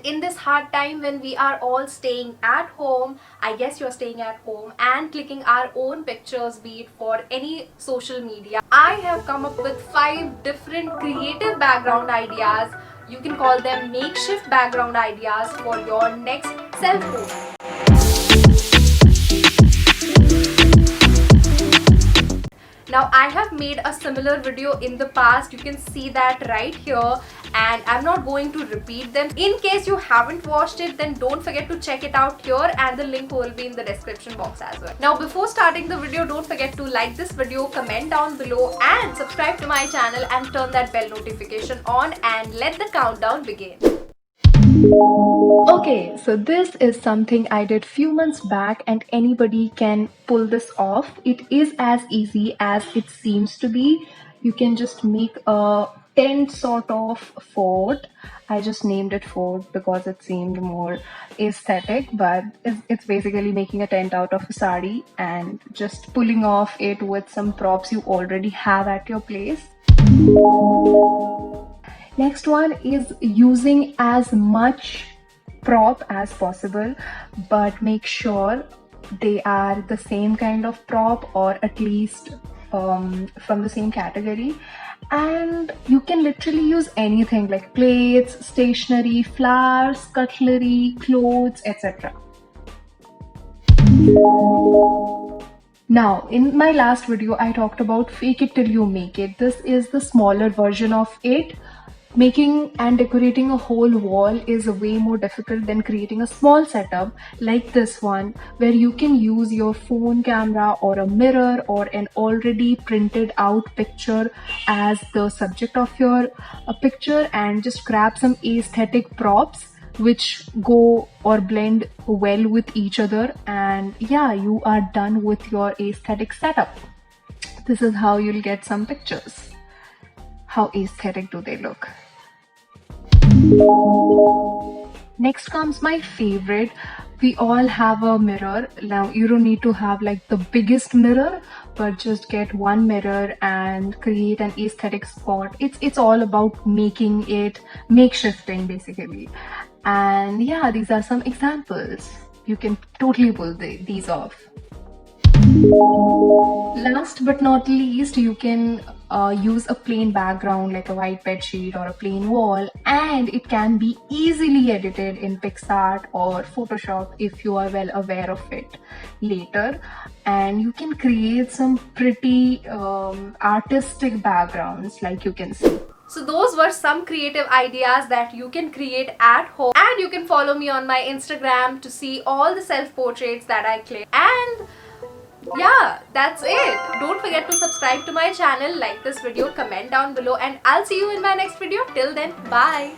in this hard time when we are all staying at home, I guess you're staying at home, and clicking our own pictures, be it for any social media, I have come up with 5 different creative background ideas. You can call them makeshift background ideas for your next self post. Now I have made a similar video in the past, you can see that right here, and I'm not going to repeat them. In case you haven't watched it, then don't forget to check it out here, and the link will be in the description box as well. Now before starting the video, don't forget to like this video, comment down below, and subscribe to my channel and turn that bell notification on, and let the countdown begin. Okay, so this is something I did few months back and anybody can pull this off. It is as easy as it seems to be. You can just make a tent sort of fort. I just named it fort because it seemed more aesthetic, but it's basically making a tent out of a sari and just pulling off it with some props you already have at your place. Next one is using as much prop as possible, but make sure they are the same kind of prop, or at least from the same category. And you can literally use anything like plates, stationery, flowers, cutlery, clothes, etc. Now, in my last video, I talked about fake it till you make it. This is the smaller version of it. Making and decorating a whole wall is way more difficult than creating a small setup like this one, where you can use your phone camera or a mirror or an already printed out picture as the subject of your picture, and just grab some aesthetic props which go or blend well with each other, and yeah, you are done with your aesthetic setup. This is how you'll get some pictures. How aesthetic do they look? Next comes my favorite. We all have a mirror. Now you don't need to have like the biggest mirror, but just get one mirror and create an aesthetic spot. It's all about making it makeshifting basically. And yeah, these are some examples. You can totally pull these off. Last but not least, you can use a plain background like a white bed sheet or a plain wall, and it can be easily edited in PixArt or Photoshop if you are well aware of it later, and you can create some pretty artistic backgrounds like you can see. So those were some creative ideas that you can create at home, and you can follow me on my Instagram to see all the self-portraits that I click. And yeah, that's it. Don't forget to subscribe to my channel, like this video, comment down below, and I'll see you in my next video. Till then, bye.